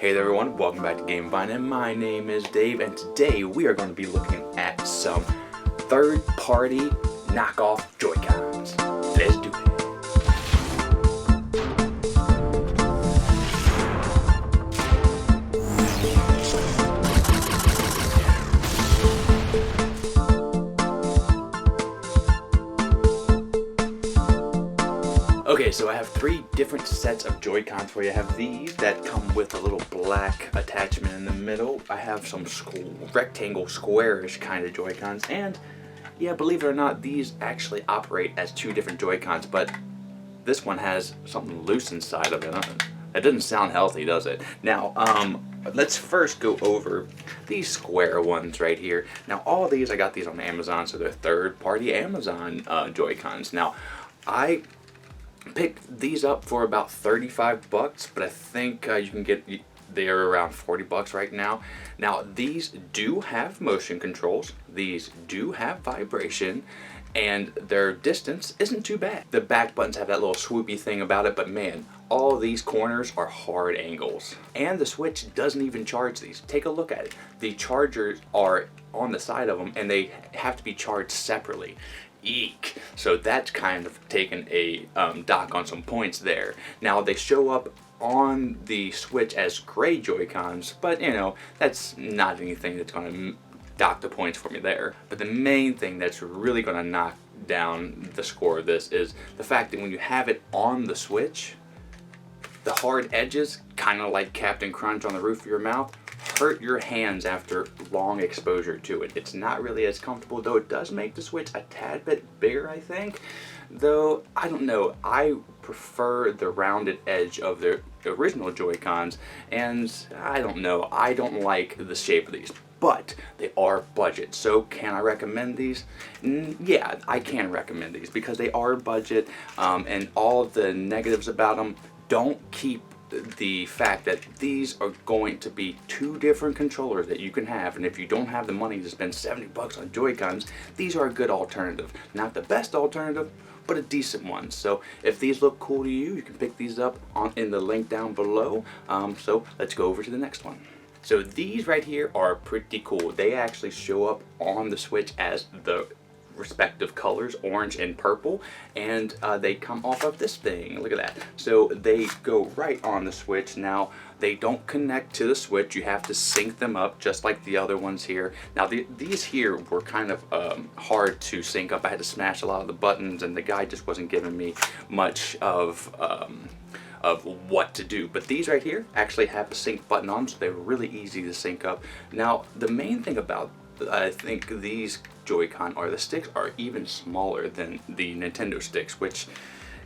Hey there everyone, welcome back to Game Vine, and my name is Dave, and today we are going to be looking at some third-party knockoff Joy-Cons. Let's do it. Okay, so I have three different sets of Joy-Cons for you. I have these that come with a little black attachment in the middle. I have some rectangle, squarish kind of Joy-Cons, and yeah, believe it or not, these actually operate as two different Joy-Cons, but this one has something loose inside of it. That doesn't sound healthy, does it? Now, let's first go over these square ones right here. Now, all these, I got these on Amazon, so they're third-party Amazon Joy-Cons. Now, I picked these up for about 35 bucks, but I think you can get, they're around 40 bucks right now. Now, these do have motion controls, these do have vibration, and their distance isn't too bad. The back buttons have that little swoopy thing about it, but man, all these corners are hard angles. And the switch doesn't even charge these. Take a look at it. The chargers are on the side of them, and they have to be charged separately. Eek. So that's kind of taken a dock on some points there. Now, they show up on the Switch as gray Joy-Cons, but you know, that's not anything that's going to dock the points for me there. But the main thing that's really going to knock down the score of this is the fact that when you have it on the Switch, the hard edges, kind of like Captain Crunch on the roof of your mouth, hurt your hands after long exposure to it. It's not really as comfortable, though it does make the Switch a tad bit bigger, I think. Though, I don't know, I prefer the rounded edge of the original Joy-Cons, and I don't know, I don't like the shape of these. But they are budget, so can I recommend these? Yeah, I can recommend these because they are budget, and all of the negatives about them don't keep the fact that these are going to be two different controllers that you can have, and if you don't have the money to spend 70 bucks on Joy-Cons, these are a good alternative. Not the best alternative, but a decent one. So if these look cool to you, you can pick these up in the link down below. So let's go over to the next one. So these right here are pretty cool. They actually show up on the Switch as the respective colors, orange and purple, and they come off of this thing. Look at that. So they go right on the Switch. Now, they don't connect to the Switch. You have to sync them up just like the other ones here. Now, these here were kind of hard to sync up. I had to smash a lot of the buttons, and the guy just wasn't giving me much of what to do. But these right here actually have a sync button on, so they're really easy to sync up. Now, the main thing about, I think, these Joy-Con are the sticks are even smaller than the Nintendo sticks, which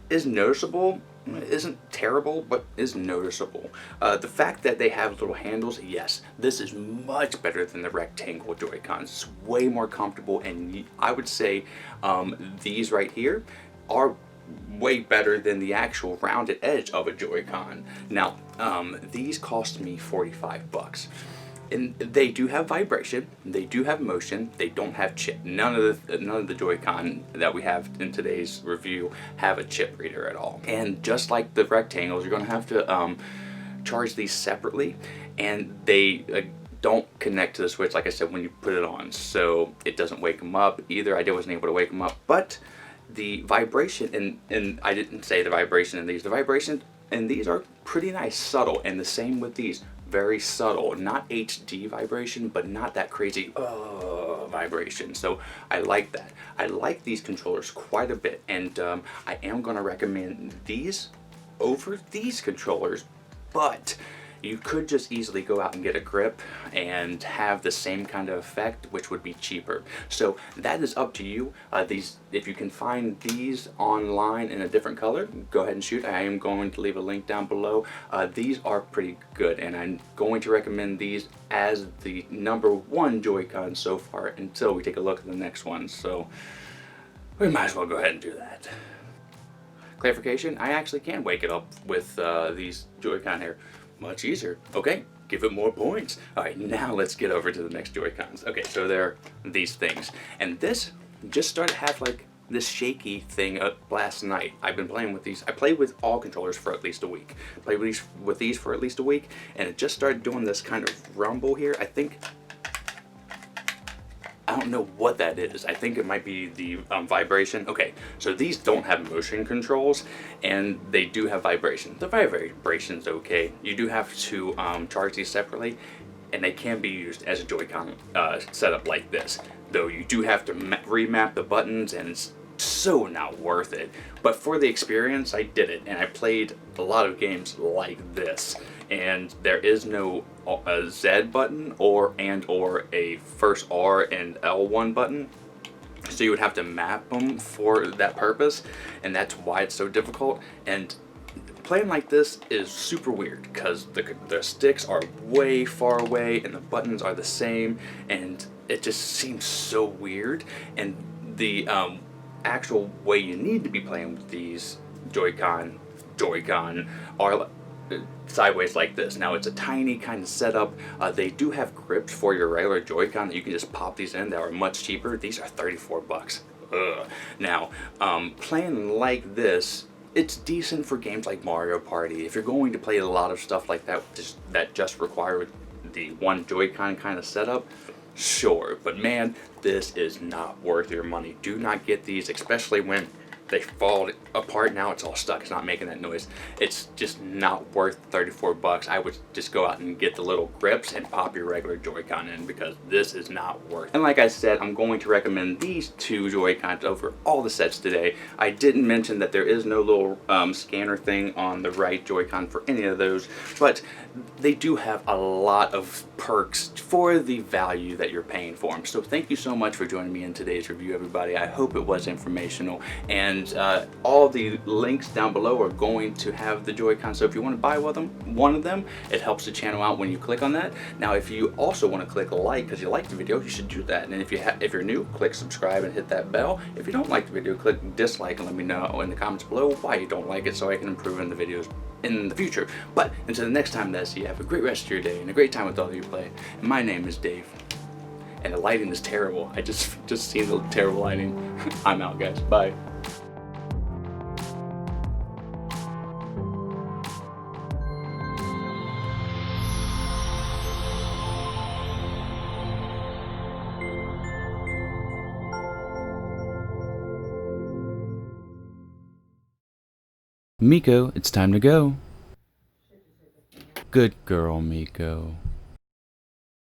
is noticeable. Isn't terrible, but is noticeable. The fact that they have little handles, yes, this is much better than the rectangle Joy-Cons. It's way more comfortable, and I would say these right here are way better than the actual rounded edge of a Joy-Con. Now, these cost me 45 bucks. And they do have vibration, they do have motion, they don't have chip. None of the Joy-Con that we have in today's review have a chip reader at all. And just like the rectangles, you're going to have to charge these separately, and they don't connect to the Switch, like I said, when you put it on. So it doesn't wake them up either. I wasn't able to wake them up, but the vibration, and I didn't say the vibration in these, the vibration in these are pretty nice, subtle, and the same with these. Very subtle, not HD vibration, but not that crazy vibration. So I like that. I like these controllers quite a bit, and I am going to recommend these over these controllers, but you could just easily go out and get a grip and have the same kind of effect, which would be cheaper. So that is up to you. If you can find these online in a different color, go ahead and shoot. I am going to leave a link down below. These are pretty good, and I'm going to recommend these as the #1 Joy-Con so far until we take a look at the next one. So we might as well go ahead and do that. Clarification, I actually can wake it up with these Joy-Con here. Much easier. Okay, give it more points. Alright, now let's get over to the next Joy-Cons. Okay, so they're these things. And this just started to have like this shaky thing last night. I've been playing with these. I played with all controllers for at least a week. Played with these for at least a week, and it just started doing this kind of rumble here. I don't know what that is. I think it might be the vibration. Okay, so these don't have motion controls, and they do have vibration. The vibration's okay. You do have to charge these separately, and they can be used as a Joy-Con setup like this. Though you do have to remap the buttons, and it's so not worth it. But for the experience, I did it, and I played a lot of games like this. And there is no a Z button or a first R and L1 button. So you would have to map them for that purpose, and that's why it's so difficult. And playing like this is super weird because the sticks are way far away and the buttons are the same, and it just seems so weird. And the actual way you need to be playing with these Joy-Con are sideways like this. Now it's a tiny kind of setup. They do have grips for your regular Joy-Con that you can just pop these in that are much cheaper. These are 34 bucks. Ugh. Now, playing like this, it's decent for games like Mario Party. If you're going to play a lot of stuff like that that just require the one Joy-Con kind of setup, sure. But man, this is not worth your money. Do not get these, especially when they fall apart. Now it's all stuck. It's not making that noise. It's just not worth 34 bucks. I would just go out and get the little grips and pop your regular Joy-Con in, because this is not worth it. And like I said, I'm going to recommend these two Joy-Cons over all the sets today. I didn't mention that there is no little scanner thing on the right Joy-Con for any of those, but they do have a lot of perks for the value that you're paying for them. So thank you so much for joining me in today's review, everybody. I hope it was informational, and all the links down below are going to have the Joy-Con. So if you want to buy one of them, it helps the channel out when you click on that. Now, if you also want to click like because you like the video, you should do that. And if you're new, click subscribe and hit that bell. If you don't like the video, click dislike and let me know in the comments below why you don't like it, so I can improve in the videos in the future. But until the next time, you have a great rest of your day and a great time with all of you play. And my name is Dave, and the lighting is terrible. I just seen the terrible lighting. I'm out, guys. Bye. Miko, it's time to go. Good girl, Miko.